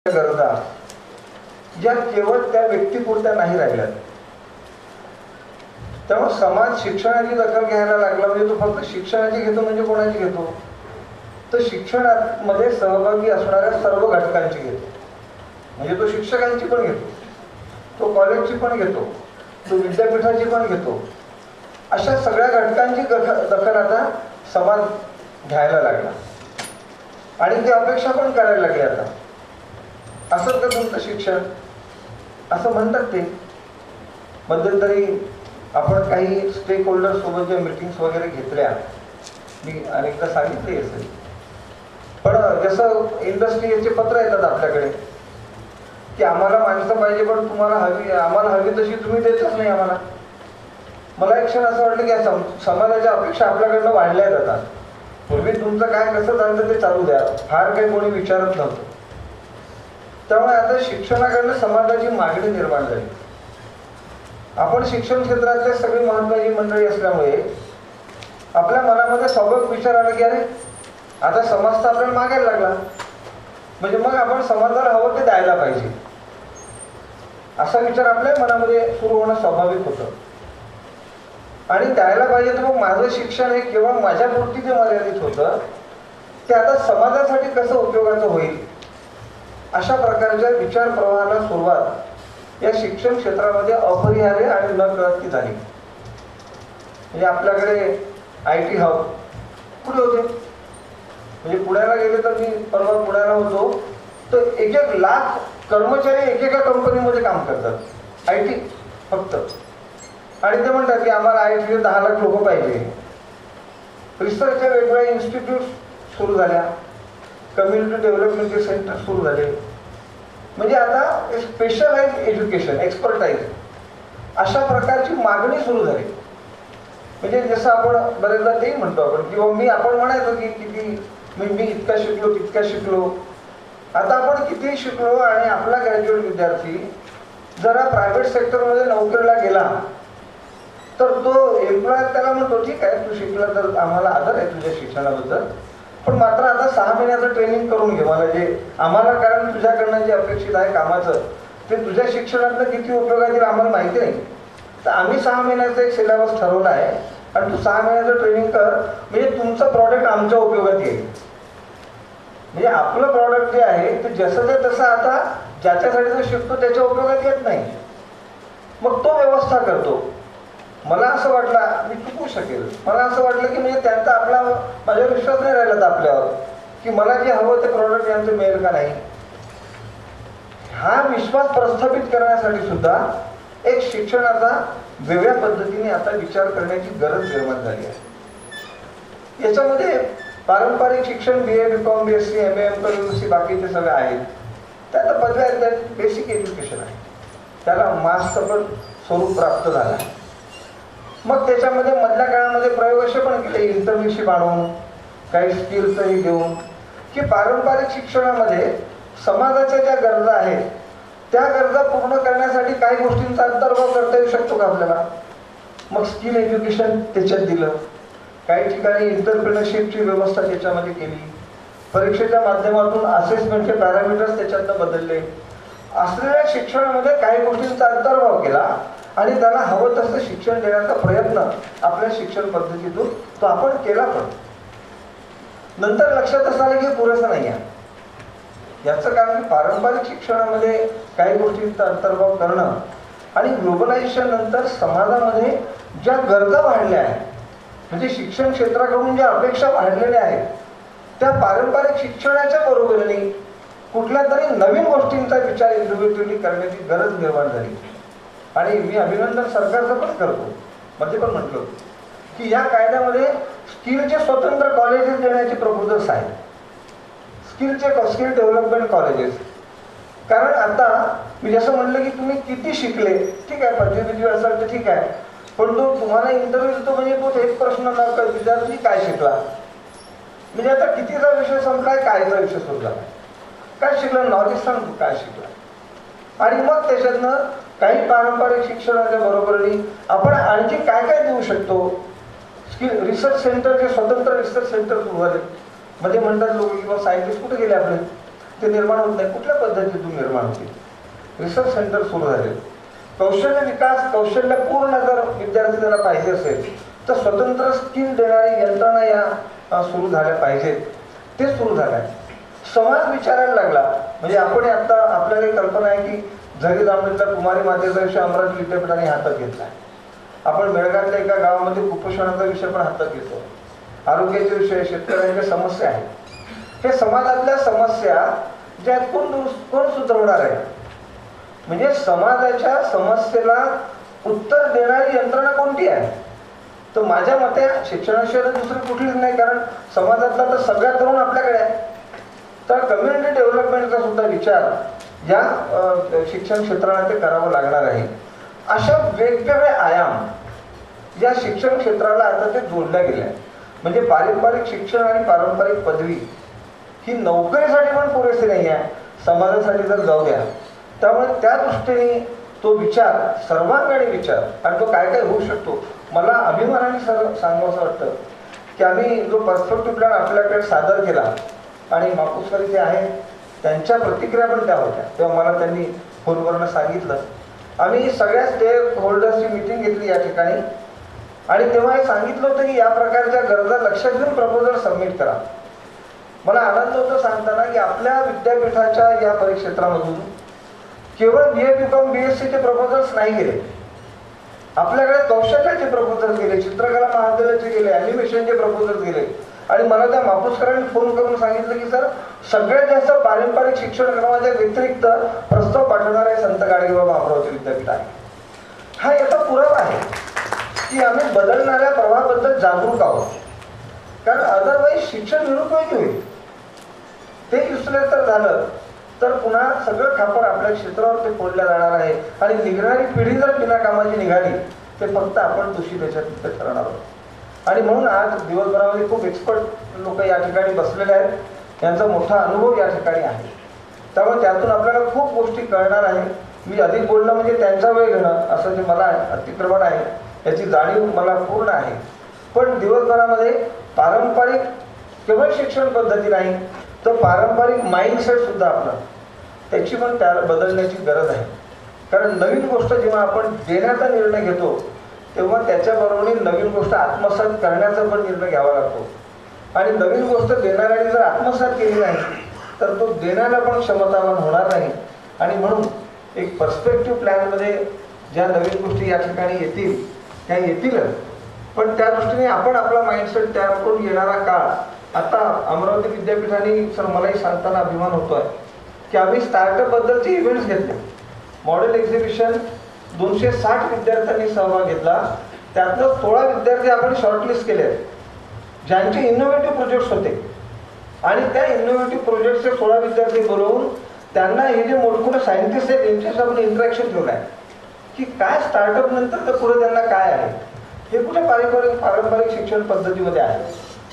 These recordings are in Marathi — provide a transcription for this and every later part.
गरजा ज्या केवळ त्या व्यक्तीपुरत्या नाही राहिल्या. त्यामुळे समाज शिक्षणाची दखल घ्यायला लागला म्हणजे तो फक्त शिक्षणाची घेतो म्हणजे कोणाची घेतो, तर शिक्षणामध्ये सहभागी असणाऱ्या सर्व घटकांची घेतो. म्हणजे तो शिक्षकांची पण घेतो, तो कॉलेजची पण घेतो, तो विद्यापीठाची पण घेतो. अशा सगळ्या घटकांची दखल आता समाज घ्यायला लागला आणि ती अपेक्षा पण करायला लागली. आता असं का तुमचं शिक्षण असं म्हणतात ते. मध्यंतरी आपण काही स्टेक होल्डर सोबत ज्या मीटिंग्स वगैरे घेतल्या, मी अनेकदा सांगितले असेल, पण जसं इंडस्ट्रीचे पत्र येतात आपल्याकडे की आम्हाला माणसं पाहिजे पण तुम्हाला हवी, आम्हाला हवी तशी तुम्ही देतच नाही आम्हाला. मला एक क्षण असं वाटलं की समाजाच्या अपेक्षा आपल्याकडनं वाढल्या जातात. पूर्वी तुमचं काय कसं चालतं ते चालू द्या, फार काही कोणी विचारत नव्हतं. त्यामुळे आता शिक्षणाकडनं समाजाची मागणी निर्माण झाली. आपण शिक्षण क्षेत्रातले सगळी महत्वाची मंडळी असल्यामुळे आपल्या मनामध्ये स्वाभाविक विचार आला की अरे आता समाज तर आपल्याला मागायला लागला, म्हणजे मग आपण समाजाला हवं ते द्यायला पाहिजे, असा विचार आपल्या मनामध्ये सुरू होणं स्वाभाविक होतं. आणि द्यायला पाहिजे तर मग माझं शिक्षण हे केवळ माझ्यापुरती जे मर्यादित होतं ते आता समाजासाठी कसं उपयोगाचं होईल, अशा प्रकारच्या विचार प्रवाहाला सुरुवात या शिक्षण क्षेत्रामध्ये अपरिहार्य आणि न कळत झाली. म्हणजे आपल्याकडे IT हब कुठे होते, म्हणजे पुण्याला गेले तर मी परवा पुण्याला होतो, तर 1 लाख कर्मचारी एकेका कंपनीमध्ये काम करतात, IT फक्त. आणि ते म्हणतात की आम्हाला IT 10 लाख लोक पाहिजे. रिसर्चच्या वेगवेगळ्या इन्स्टिट्यूट सुरू झाल्या, कम्युनिटी डेव्हलपमेंटचे सेंटर सुरू झाले. म्हणजे आता स्पेशलाइज एज्युकेशन, एक्सपर्टाईज अशा प्रकारची मागणी सुरू झाली. म्हणजे जसं आपण बरेचदा ते म्हणतो आपण किंवा आपण म्हणायचो की किती मी इतका शिकलो तितका शिकलो. आता आपण किती शिकलो आणि आपला ग्रॅज्युएट विद्यार्थी जरा प्रायव्हेट सेक्टरमध्ये नोकरीला गेला तर तो एम्प्लॉयर त्याला म्हणतो ठीक आहे तू शिकला तर आम्हाला आदर आहे तुझ्या शिक्षणाबद्दल, पण मात्र आता 6 महिन्याचं ट्रेनिंग करून घे मला, जे आम्हाला कारण तुझ्याकडनं जे अपेक्षित आहे कामाचं ते तुझ्या शिक्षणातनं किती उपयोगात येईल आम्हाला माहिती नाही. तर आम्ही 6 महिन्याचा एक सिलेबस ठरवला आहे आणि तू 6 महिन्याचं ट्रेनिंग कर, म्हणजे तुमचं प्रॉडक्ट आमच्या उपयोगात येईल. म्हणजे आपलं प्रॉडक्ट जे आहे ते जसं ते तसं आता ज्याच्यासाठी तो शिकतो त्याच्या उपयोगात येत नाही, मग तो व्यवस्था करतो. मला असं वाटलं मी चुकू शकेल, मला असं वाटलं की म्हणजे त्यांचा माझ्यावर विश्वास नाही राहिला आपल्यावर की मला जे हवं ते प्रॉडक्ट यांचं मिळेल का नाही. हा विश्वास प्रस्थापित करण्यासाठी सुद्धा एक शिक्षणाचा वेगळ्या पद्धतीने आता विचार करण्याची गरज निर्माण झाली आहे. याच्यामध्ये पारंपरिक शिक्षण BA BCom BSc MA MCom बाकीचे सगळे आहेत, त्याला पदव्या आहेत, बेसिक एज्युकेशन आहे, त्याला मास्टरचं पण स्वरूप प्राप्त झालं आहे. मग त्याच्यामध्ये मधल्या काळामध्ये प्रयोग असे पण केले, इंटर्नशिप आणून काही स्किल्सही घेऊन, की पारंपरिक शिक्षणामध्ये समाजाच्या ज्या गरजा आहेत त्या गरजा पूर्ण करण्यासाठी काही गोष्टींचा अंतर्भाव करता येऊ शकतो का आपल्याला. मग स्किल एज्युकेशन त्याच्यात दिलं, काही ठिकाणी एंटरप्रेनरशिपची व्यवस्था त्याच्यामध्ये केली, परीक्षेच्या माध्यमातून असेसमेंटचे पॅरामीटर्स त्याच्यातनं बदलले. असलेल्या शिक्षणामध्ये काही गोष्टींचा अंतर्भाव केला आणि त्याला हवं तसं शिक्षण देण्याचा प्रयत्न आपल्या शिक्षण पद्धतीतून तो आपण केला. पण नंतर लक्षात असं आलं की पुरेसं नाही आहे. याचं कारण पारंपरिक शिक्षणामध्ये काही गोष्टींचा अंतर्भाव करणं आणि ग्लोबलायझेशन नंतर समाजामध्ये ज्या गरजा वाढल्या आहेत, म्हणजे शिक्षण क्षेत्राकडून ज्या अपेक्षा वाढलेल्या आहेत, त्या पारंपरिक शिक्षणाच्या बरोबरीने कुठल्या तरी नवीन गोष्टींचा विचार इंडिव्हिज्युअली करण्याची गरज निर्माण झाली. आणि मी अभिनंदन सरकारचं पण करतो, मध्ये पण म्हटलं की या कायद्यामध्ये स्किलचे स्वतंत्र कॉलेजेस देण्याचे प्रपोजल्स आहेत, स्किल डेव्हलपमेंट कॉलेजेस. कारण आता मी जसं म्हटलं की तुम्ही किती शिकले, ठीक आहे, पदवी असेल तर ठीक आहे, पण तो तुम्हाला इंटरव्ह्यू देतो म्हणजे तो एक प्रश्न न विद्यार्थी काय शिकला, म्हणजे आता कितीचा विषय संपलाय, कायचा विषय सुरू झाला, काय शिकला, नॉलेज सांग तू काय शिकला. आणि मग त्याच्यातनं काही पारंपरिक शिक्षणाच्या बरोबरीने आपण आणखी काय काय देऊ शकतो. स्किल रिसर्च सेंटरचे स्वतंत्र रिसर्च सेंटर सुरू झाले. मध्ये म्हणतात लोक किंवा सायंटिस्ट कुठे गेले आपले, ते निर्माण होत नाही. कुठल्या पद्धतीतून निर्माण होतील? रिसर्च सेंटर सुरू झाले. कौशल्य विकास, कौशल्यपूर्ण जर विद्यार्थी त्याला पाहिजे असेल तर स्वतंत्र स्किल देणारी यंत्रणा या सुरू झाल्या पाहिजेत. ते सुरू झालं आहे. समाज विचारायला लागला. म्हणजे आपण आता आपल्याला एक कल्पना आहे की झरी जांभळीतला कुमारी मातेचा विषय अमरावती विद्यापीठाने हातात घेतला आहे. आपण मेळघाटच्या एका गावामध्ये कुपोषणाचा विषय पण हातात घेतो. आरोग्याचे विषय, शेतकऱ्यांच्या समस्या आहेत. हे समाजातल्या समस्या ज्या कोण सुधारवणार आहे? म्हणजे समाजाच्या समस्येला उत्तर देणारी यंत्रणा कोणती आहे? तर माझ्या मते शिक्षणाशिवाय दुसरी कुठलीच नाही. कारण समाजातला तर सगळ्यात तरुण आपल्याकडे आहे. तर कम्युनिटी डेव्हलपमेंटचा सुद्धा विचार या शिक्षण क्षेत्राला ते करावं लागणार आहे. अशा वेगवेगळे आयाम या शिक्षण क्षेत्राला आता ते जोडल्या गेल्या. म्हणजे पारंपरिक शिक्षण आणि पारंपरिक पदवी ही नोकरीसाठी पण पुरेशी नाही आहे, समाजासाठी जर जाऊ द्या. त्यामुळे त्या दृष्टीने तो विचार, सर्वांगणी विचार, आणि तो काय काय होऊ शकतो. मला अभिमानाने सांगावंसं वाटतं की आम्ही जो पर्स्पेक्टिव्ह प्लॅन आपल्याकडे सादर केला आणि मापुसकर जे आहेत त्यांच्या प्रतिक्रिया पण त्या होत्या. तेव्हा मला त्यांनी फोनवरनं सांगितलं. आम्ही सगळ्या स्टेक होल्डर्सची मीटिंग घेतली या ठिकाणी आणि तेव्हा हे सांगितलं होतं की या प्रकारच्या गरजा लक्षात घेऊन प्रपोजल सबमिट करा. मला आनंद होतो सांगताना की आपल्या विद्यापीठाच्या या परिक्षेत्रामधून केवळ BA BCom BSc चे प्रपोजल्स नाही गेले. आपल्याकडे कौशल्याचे प्रपोजल गेले, चित्रकला महाविद्यालयाचे गेले, ॲनिमेशनचे प्रपोजल गेले. आणि मला त्या मापुसकरांनी फोन करून सांगितलं की सर सगळ्यात जास्त पारंपरिक शिक्षण क्रमाच्या व्यतिरिक्त प्रस्ताव पाठवणार आहे संत गाडगेबाबा अमरावती विद्यापीठ आहे. हा याचा पुरावा आहे की आम्ही बदलणाऱ्या प्रवाहाबद्दल जागरूक आहोत. कारण अदरवाईज शिक्षण निरुपयोगी होईल. ते विसरलं तर झालं तर पुन्हा सगळं खापर आपल्या क्षेत्रावर ते फोडलं जाणार आहे आणि निघणारी पिढी जर बिना कामाची निघाली ते फक्त आपण दोषी त्याच्यात ठरणार आहोत. आणि म्हणून आज दिवसभरामध्ये खूप एक्सपर्ट लोक या ठिकाणी बसलेले आहेत. यांचा मोठा अनुभव या ठिकाणी आहे. त्यामुळे त्यातून आपल्याला खूप गोष्टी कळणार आहे. मी अधिक बोलणं म्हणजे त्यांचा वेळ घेणं असं जे मला अतिक्रमण आहे याची जाणीव मला पूर्ण आहे. पण दिवसभरामध्ये पारंपरिक केवळ शिक्षण पद्धती नाही तर पारंपरिक माइंडसेट सुद्धा आपलं त्याची पण त्याला बदलण्याची गरज आहे. कारण नवीन गोष्ट जेव्हा आपण देण्याचा निर्णय घेतो तेव्हा त्याच्याबरोबर नवीन गोष्ट आत्मसात करण्याचा पण निर्णय घ्यावा लागतो. आणि नवीन गोष्ट देणाऱ्याने जर आत्मसात केली नाही तर तो देण्याला पण क्षमतावान होणार नाही. आणि म्हणून एक पर्स्पेक्टिव्ह प्लॅनमध्ये ज्या नवीन गोष्टी या ठिकाणी येतील त्या येतीलच. पण त्या दृष्टीने आपण आपला माइंडसेट तयार करून येणारा काळ आता अमरावती विद्यापीठाने सर मलाही सांगताना अभिमान होतोय की आम्ही स्टार्टअप बद्दलचे इव्हेंट्स घेतले. मॉडेल एक्झिबिशन 260 विद्यार्थ्यांनी सहभाग घेतला. त्यातलं 16 विद्यार्थी आपण शॉर्टलिस्ट केले आहेत ज्यांचे इनोव्हेटिव्ह प्रोजेक्ट्स होते. आणि त्या इनोव्हेटिव्ह प्रोजेक्टचे 16 विद्यार्थी बोलवून त्यांना हे जे मोठमोठे सायंटिस्ट आहेत यांच्याशी आपण इंटरॅक्शन ठेवलं आहे की काय स्टार्टअप नंतर तर पुढे त्यांना काय आहे. हे कुठे पारंपरिक शिक्षण पद्धतीमध्ये आहे.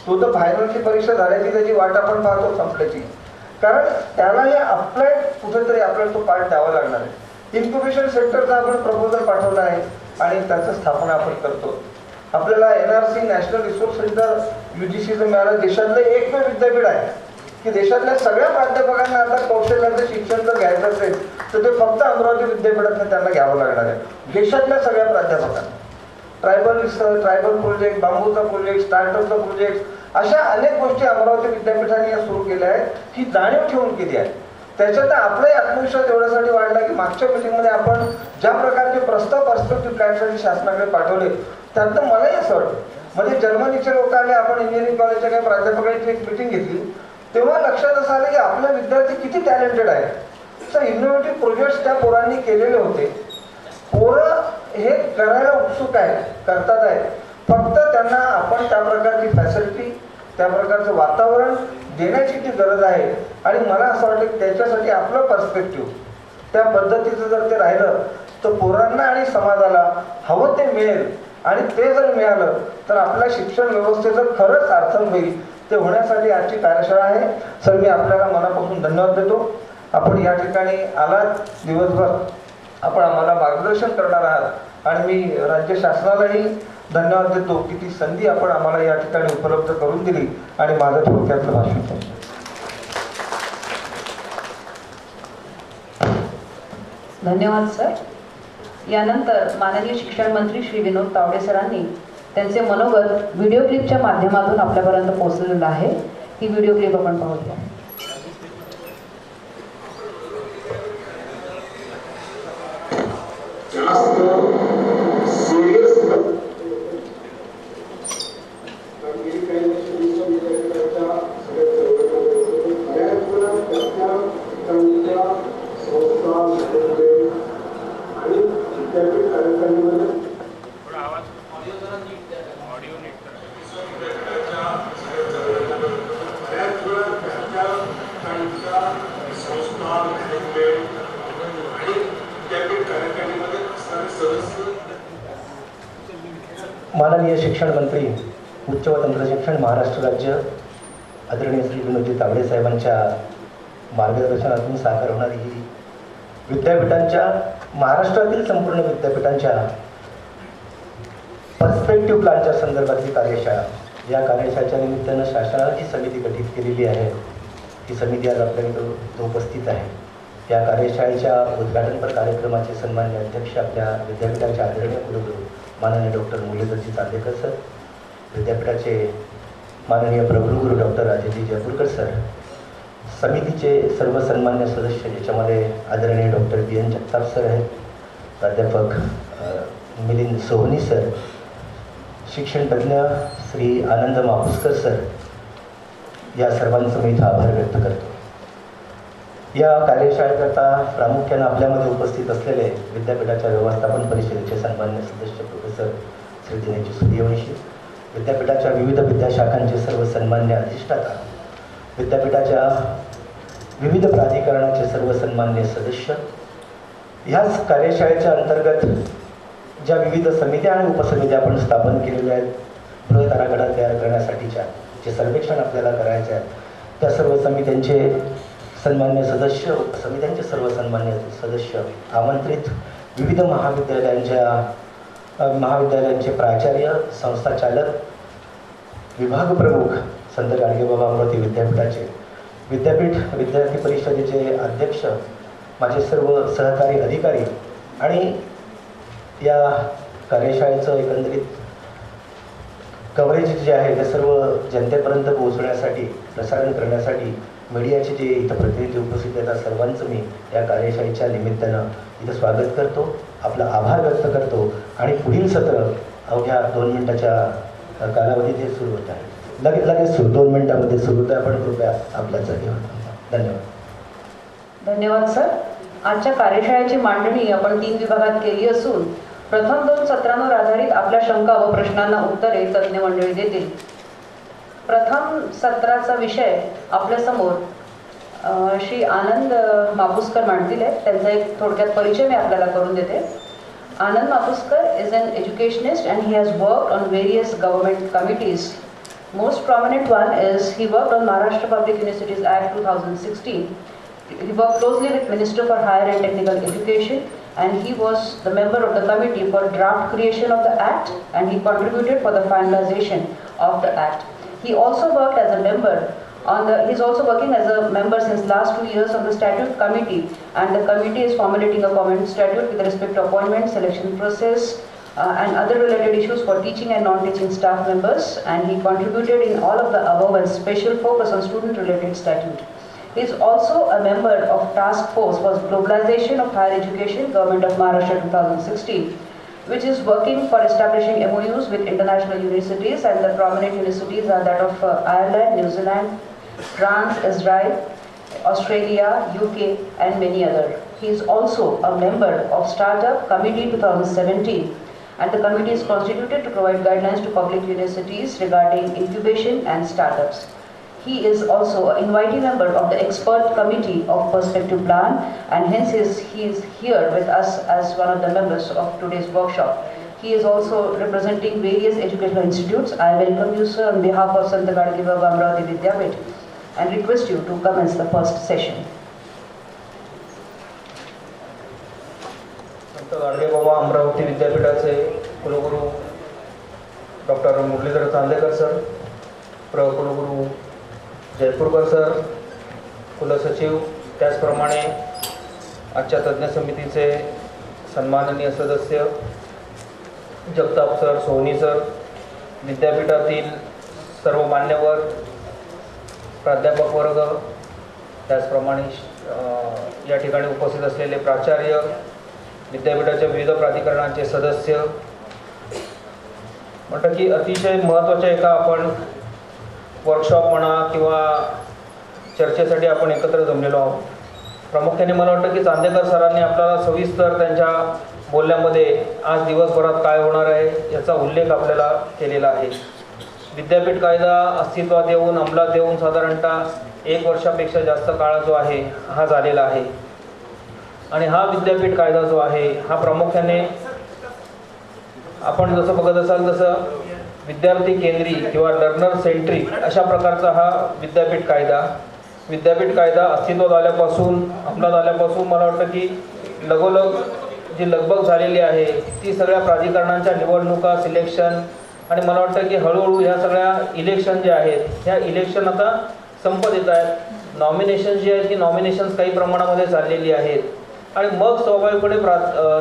तो तर फायनलची परीक्षा झाल्याची त्याची वाट आपण पाहतो संपल्याची. कारण त्याला हे अप्लाइड कुठेतरी आपल्याला तो पार्ट द्यावा लागणार आहे. इन्क्युबेशन सेंटरचा आपण प्रपोजल पाठवला आहे आणि त्याचं स्थापना आपण करतो. आपल्याला NRC नॅशनल रिसोर्स सेंटर UGCचं मिळालं. देशातलं एकमेव विद्यापीठ आहे की देशातल्या सगळ्या प्राध्यापकांना आता कौशल्याचं शिक्षण जर घ्यायचं असेल तर ते फक्त अमरावती विद्यापीठातनं त्यांना घ्यावं लागणार आहे. देशातल्या सगळ्या प्राध्यापकांना ट्रायबल रिसर्च, ट्रायबल प्रोजेक्ट, बांबूचा प्रोजेक्ट, स्टार्टअपचा प्रोजेक्ट अशा अनेक गोष्टी अमरावती विद्यापीठाने या सुरू केल्या आहेत. ही जाणीव ठेवून केली आहे. त्याच्यात आपलाही आत्मविश्वास एवढ्यासाठी वाढला की मागच्या मीटिंगमध्ये आपण ज्या प्रकारचे प्रस्ताव पर्स्पेक्टिव्ह प्लॅनसाठी शासनाकडे पाठवले त्यातनं मलाही असं वाटतं. म्हणजे जर्मनीचे लोक आले, आपण इंजिनिअरिंग कॉलेजच्या काही प्राध्यापकांची एक मीटिंग घेतली तेव्हा लक्षात असं आलं की आपले विद्यार्थी किती टॅलेंटेड आहेत. तर इनोव्हेटिव्ह प्रोजेक्ट्स त्या पोरांनी केलेले होते. पोरं हे करायला उत्सुक आहेत, करतात आहेत. फक्त त्यांना आपण त्या प्रकारची फॅसिलिटी, त्या प्रकारचं वातावरण देण्याची ती गरज आहे. आणि मला असं वाटतं की त्याच्यासाठी आपलं पर्स्पेक्टिव्ह त्या पद्धतीचं जर ते राहिलं तर पोरांना आणि समाजाला हवं ते मिळेल. आणि ते जर मिळालं तर आपल्या शिक्षण व्यवस्थेचं खरंच सार्थक होईल. ते होण्यासाठी आजची कार्यशाळा आहे. सर मी आपल्याला मनापासून धन्यवाद देतो. आपण या ठिकाणी आलात दिवसभर, आपण आम्हाला मार्गदर्शन करणार आहात आणि मी राज्य शासनालाही धन्यवाद देतो की ती संधी आपण आम्हाला या ठिकाणी उपलब्ध करून दिली. आणि माझं थोडक्यातलं भाषण धन्यवाद सर. यानंतर माननीय शिक्षण मंत्री श्री विनोद तावडे सरांनी त्यांचे मनोगत व्हिडिओ क्लिपच्या माध्यमातून आपल्यापर्यंत पोहोचलेलं आहे. ही व्हिडिओ क्लिप आपण पाहूया. माननीय शिक्षण मंत्री उच्च व तंत्र शिक्षण महाराष्ट्र राज्य आदरणीय श्री विनोदजी तावडे साहेबांच्या मार्गदर्शनातून साकार होणारी ही विद्यापीठांच्या महाराष्ट्रातील संपूर्ण विद्यापीठांच्या पर्स्पेक्टिव्ह प्लॅनच्या संदर्भातली कार्यशाळा. या कार्यशाळेच्या निमित्तानं शासनाने जी समिती गठीत केलेली आहे ती समिती आज आपल्याकडे उपस्थित आहे. या कार्यशाळेच्या उद्घाटनपर कार्यक्रमाचे सन्माननीय अध्यक्ष आपल्या विद्यापीठाच्या आदरणीय कुलगुरू माननीय डॉक्टर मुरलीधरजी चांदेकर सर, विद्यापीठाचे माननीय प्रभुगुरू डॉक्टर राजेजी जयपूरकर सर, समितीचे सर्व सन्मान्य सदस्य ज्याच्यामध्ये आदरणीय डॉक्टर बी.एन. जगताप सर आहेत, प्राध्यापक मिलिंद सोहनी सर, शिक्षणतज्ञ श्री आनंद मापुसकर सर, या सर्वांचं मी इथं आभार व्यक्त करतो. या कार्यशाळेकरता प्रामुख्यानं आपल्यामध्ये उपस्थित असलेले विद्यापीठाच्या व्यवस्थापन परिषदेचे सन्मान्य सदस्य प्रोफेसर श्री दिनेशजी सूर्यवंशी, विद्यापीठाच्या विविध विद्याशाखांचे सर्व सन्मान्य अधिष्ठाता, विद्यापीठाच्या विविध प्राधिकरणाचे सर्व सन्मान्य सदस्य, ह्याच कार्यशाळेच्या अंतर्गत ज्या विविध समित्या आणि उपसमित्या आपण स्थापन केलेल्या आहेत, बृहत आराखडा तयार करण्यासाठीच्या जे सर्वेक्षण आपल्याला करायचे आहे, त्या सर्व समित्यांचे सन्मान्य सदस्य, उपसमित्यांचे सर्व सन्मान्य सदस्य, आमंत्रित विविध महाविद्यालयांचे प्राचार्य, संस्थाचालक, विभाग प्रमुख, संत गाडगेबाबा अमरावती विद्यापीठाचे, विद्यापीठ विद्यार्थी परिषदेचे अध्यक्ष, माझे सर्व सहकारी अधिकारी आणि या कार्यशाळेचं एकंदरीत कव्हरेज जे आहे ते सर्व जनतेपर्यंत पोहोचवण्यासाठी, प्रसारण करण्यासाठी मीडियाचे जे इथं प्रतिनिधी उपस्थित आहेत सर्वांचं मी या कार्यशाळेच्या निमित्तानं इथं स्वागत करतो, आपला आभार व्यक्त करतो आणि पुढील सत्र अवघ्या 2 मिनिटाच्या कालावधीत हे सुरू होत आहे. लगेच 2 मिनिटामध्ये सुरू होतं. आपण कृपया आपल्या जागेवर. धन्यवाद. धन्यवाद सर. आजच्या कार्यशाळेची मांडणी आपण 3 विभागात केली असून प्रथम 2 सत्रांवर आधारित आपल्या शंका व प्रश्नांना उत्तरे तज्ज्ञ मंडळी देतील. प्रथम सत्राचा विषय आपल्यासमोर श्री आनंद मापुसकर मांडतील आहेत. त्यांचा एक थोडक्यात परिचय मी आपल्याला करून देते. आनंद Mapuskar is an educationist and he has worked on various government committees. Most prominent one is he worked on Maharashtra Public Universities Act 2016. He worked closely with Minister for Higher and Technical Education and he was the member of the committee for draft creation of the act and he contributed for the finalization of the act. He also worked as a member he's also working as a member since last 2 years on the statute committee and the committee is formulating a common statute with respect to appointment, selection process and other related issues for teaching and non-teaching staff members and he contributed in all of the above and special focus on student related statute. He is also a member of Task Force for Globalization of Higher Education, Government of Maharashtra 2016, which is working for establishing MOUs with international universities and the prominent universities are that of Ireland, New Zealand, France, Israel, Australia, UK and many other. He is also a member of Startup Committee 2017 and the committee is constituted to provide guidelines to public universities regarding incubation and startups. He is also an inviting member of the expert committee of Perspective Plan and hence he is here with us as one of the members of today's workshop. He is also representing various educational institutes. I welcome you sir on behalf of Sant Gadgibaba Amravati Vidyapith and request you to commence the first session. संत गाडगेबाबा अमरावती विद्यापीठाचे कुलगुरू डॉक्टर मुरलीधर चांदेकर सर, प्रकुलगुरू जयपूरकर सर, कुलसचिव, त्याचप्रमाणे आजच्या तज्ज्ञ समितीचे सन्माननीय सदस्य जगताप सर, सोहनी सर, विद्यापीठातील सर्व मान्यवर, प्राध्यापक वर्ग, त्याचप्रमाणे या ठिकाणी उपस्थित असलेले प्राचार्य, विद्यापीठाच्या विविध प्राधिकरणांचे सदस्य, म्हणतात की अतिशय महत्त्वाच्या एका आपण वर्कशॉप म्हणा किंवा चर्चेसाठी आपण एकत्र जमलेलो आहोत. प्रामुख्याने मला वाटतं की चांदेकर सरांनी आपल्याला सविस्तर त्यांच्या बोलण्यामध्ये आज दिवसभरात काय होणार आहे याचा उल्लेख आपल्याला केलेला आहे. विद्यापीठ कायदा अस्तित्वात येऊन अंमलात येऊन साधारणतः 1 वर्षापेक्षा जास्त काळ जो आहे हा झालेला आहे. आणि हा विद्यापीठ कायदा जो आहे हा प्रामुख्याने आपण जसं बघत असाल तसं विद्यार्थी केंद्री किंवा लर्नर सेंट्रिक अशा प्रकारचा हा विद्यापीठ कायदा अस्तित्वात आल्यापासून अंमलात आल्यापासून मला वाटतं की लगोलग जी लगबग झालेली आहे ती सगळ्या प्राधिकरणांच्या निवडणुका, सिलेक्शन आणि मला वाटतं की हळूहळू ह्या सगळ्या इलेक्शन जे आहेत ह्या इलेक्शन आता संपत येत आहेत. नॉमिनेशन जी आहेत ती नॉमिनेशन्स काही प्रमाणामध्ये चाललेली आहेत आणि मग स्वाभाविकपणे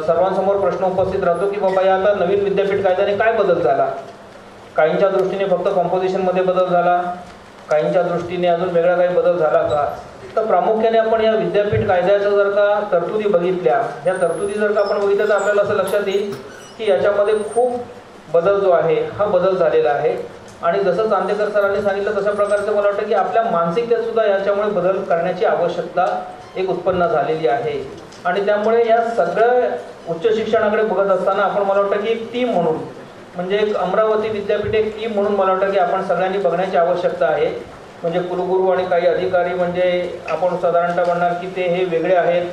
सर्वांसमोर प्रश्न उपस्थित राहतो की बाबा या आता नवीन विद्यापीठ कायद्याने काय बदल झाला. काहींच्या दृष्टीने फक्त कॉम्पोजिशनमध्ये बदल झाला, काहींच्या दृष्टीने अजून वेगळा काही बदल झाला का. तर प्रामुख्याने आपण या विद्यापीठ कायद्याच्या जर का तरतुदी बघितल्या, या तरतुदी जर का आपण बघितल्या तर आपल्याला असं लक्षात येईल की याच्यामध्ये खूप बदल जो आहे हा बदल झालेला आहे. आणि जसं चांदेकर सरांनी सांगितलं तशा प्रकारचं मला वाटतं की आपल्या मानसिकतेत सुद्धा याच्यामुळे बदल करण्याची आवश्यकता एक उत्पन्न झालेली आहे. आणि त्यामुळे या सगळ्या उच्च शिक्षणाकडे बघत असताना आपण मला वाटतं की एक टीम म्हणून म्हणजे एक अमरावती विद्यापीठ एक टीम म्हणून मला वाटतं की आपण सगळ्यांनी बघण्याची आवश्यकता आहे. म्हणजे कुलगुरू आणि काही अधिकारी म्हणजे आपण साधारणतः म्हणणार की ते हे वेगळे आहेत,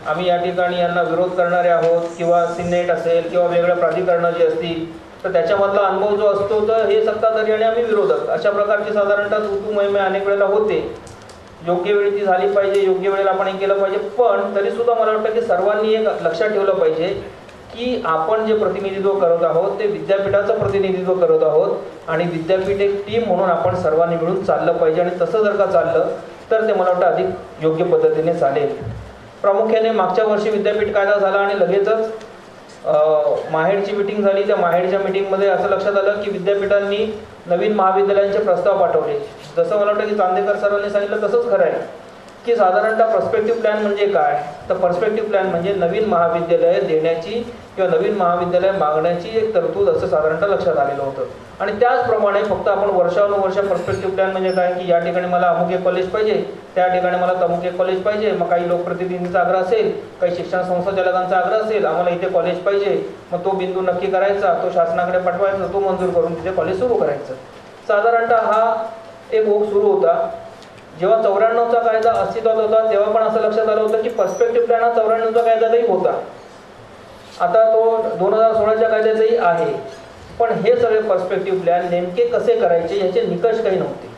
आम्ही या ठिकाणी यांना विरोध करणारे आहोत किंवा सिनेट असेल किंवा वेगळ्या प्राधिकरणं जी असतील तर त्याच्यामधला अनुभव जो असतो तर हे सत्ताधारी आणि आम्ही विरोधक अशा प्रकारची साधारणतः तू महिमे अनेक वेळेला होते. योग्य वेळी ती झाली पाहिजे, योग्य वेळेला आपण हे केलं पाहिजे. पण तरीसुद्धा मला वाटतं की सर्वांनी एक लक्षात ठेवलं पाहिजे की आपण जे प्रतिनिधित्व करत आहोत ते विद्यापीठाचं प्रतिनिधित्व करत आहोत आणि विद्यापीठ एक टीम म्हणून आपण सर्वांनी मिळून चाललं पाहिजे. आणि तसं जर का चाललं तर ते मला वाटतं अधिक योग्य पद्धतीने चालेल. प्रामुख्याने मागच्या वर्षी विद्यापीठ कायदा झाला आणि लगेचच माहेडची मिटिंग झाली. त्या माहेडच्या मिटिंगमध्ये असं लक्षात आलं की विद्यापीठांनी नवीन महाविद्यालयांचे प्रस्ताव पाठवले. जसं मला वाटतं की चांदेकर सरांनी सांगितलं तसंच खरं आहे की साधारणतः पर्स्पेक्टिव्ह प्लॅन म्हणजे काय, तर पर्स्पेक्टिव्ह प्लॅन म्हणजे नवीन महाविद्यालय देण्याची किंवा नवीन महाविद्यालय मागण्याची एक तरतूद असं साधारणतः लक्षात आलेलं होतं. आणि त्याचप्रमाणे फक्त आपण वर्षानुवर्ष पर्स्पेक्टिव्ह प्लॅन म्हणजे काय की या ठिकाणी मला अमुक एक कॉलेज पाहिजे, त्या ठिकाणी मला तमुक एक कॉलेज पाहिजे, मग काही लोकप्रतिनिधींचा आग्रह असेल, काही शिक्षण संचालकांचा आग्रह असेल, आम्हाला इथे कॉलेज पाहिजे, मग तो बिंदू नक्की करायचा, तो शासनाकडे पाठवायचा, तो मंजूर करून तिथे कॉलेज सुरू करायचं. साधारणतः हा एक ओघ सुरू होता. जेव्हा 94चा कायदा अस्तित्वात होता तेव्हा पण असं लक्षात आलं होतं की पर्स्पेक्टिव्ह प्लॅन हा 94चा कायद्यातही होता, आता तो 2016च्या कायद्यातही आहे. पण हे सगळे पर्स्पेक्टिव्ह प्लॅन नेमके कसे करायचे याचे निकष काही नव्हते.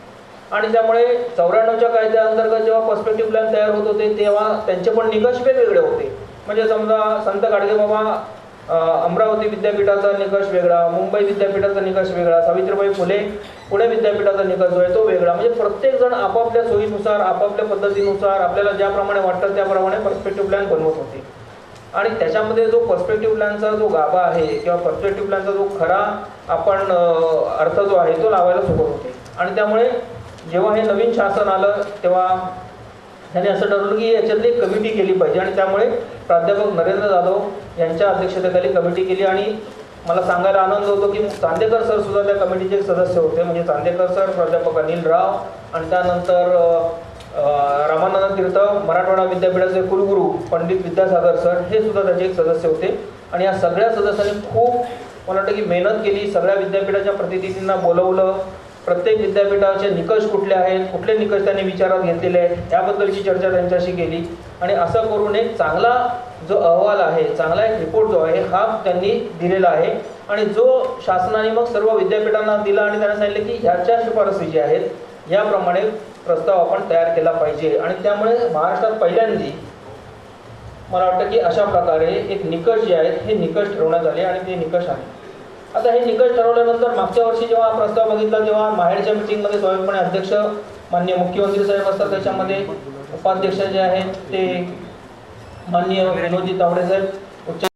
आणि त्यामुळे 94च्या कायद्याअंतर्गत जेव्हा पर्स्पेक्टिव्ह प्लॅन तयार होत होते तेव्हा त्यांचे पण निकष वेगवेगळे होते. म्हणजे समजा संत गाडगेबाबा अमरावती विद्यापीठाचा निकष वेगळा, मुंबई विद्यापीठाचा निकष वेगळा, सावित्रीबाई फुले पुणे विद्यापीठाचा निकष जो आहे तो वेगळा. म्हणजे प्रत्येकजण आपापल्या सोयीनुसार आपापल्या पद्धतीनुसार आपल्याला ज्याप्रमाणे वाटतं त्याप्रमाणे पर्स्पेक्टिव्ह प्लॅन बनवत होते. आणि त्याच्यामध्ये जो पर्स्पेक्टिव्ह प्लॅनचा जो गाभा आहे किंवा पर्स्पेक्टिव्ह प्लॅनचा जो खरा आपण अर्थ जो आहे तो लावायला सुरुवात होते. आणि त्यामुळे जेव्हा हे नवीन शासन आलं तेव्हा त्यांनी असं ठरवलं की याच्यातली एक कमिटी केली पाहिजे. आणि त्यामुळे प्राध्यापक नरेंद्र जाधव यांच्या अध्यक्षतेखाली कमिटी केली. आणि मला सांगायला आनंद होतो की चांदेकर सर सुद्धा त्या कमिटीचे एक सदस्य होते. म्हणजे चांदेकर सर, प्राध्यापक अनिल राव आणि त्यानंतर रामानंद तीर्थ मराठवाडा विद्यापीठाचे कुलगुरू पंडित विद्यासागर सर हे सुद्धा त्याचे एक सदस्य होते. आणि या सगळ्या सदस्यांनी खूप मला वाटतं की मेहनत केली. सगळ्या विद्यापीठाच्या प्रतिनिधींना बोलवलं, प्रत्येक विद्यापीठाचे निकष कुठले आहेत, कुठले निकष त्यांनी विचारात घेतलेले आहेत याबद्दलची चर्चा त्यांच्याशी केली. आणि असं करून एक चांगला जो अहवाल आहे, चांगला एक रिपोर्ट जो आहे हा त्यांनी दिलेला आहे. आणि जो शासनाने मग सर्व विद्यापीठांना दिला आणि त्यांना सांगितलं की ह्याच्या शिफारसी ज्या आहेत याप्रमाणे प्रस्ताव आपण तयार केला पाहिजे. आणि त्यामुळे महाराष्ट्रात पहिल्यांदा मला वाटतं की अशा प्रकारे एक निकष जे आहेत हे निकष ठरवण्यात आले आणि ते निकष आहेत. आता हे निकष ठरवल्यानंतर मागच्या वर्षी जेव्हा हा प्रस्ताव बघितला तेव्हा माहेडच्या मिटिंगमध्ये स्वाभाविकपणे अध्यक्ष माननीय मुख्यमंत्री साहेब असतात, त्याच्यामध्ये उपाध्यक्ष जे आहेत ते माननीय विनोदी तावडे साहेब उच्च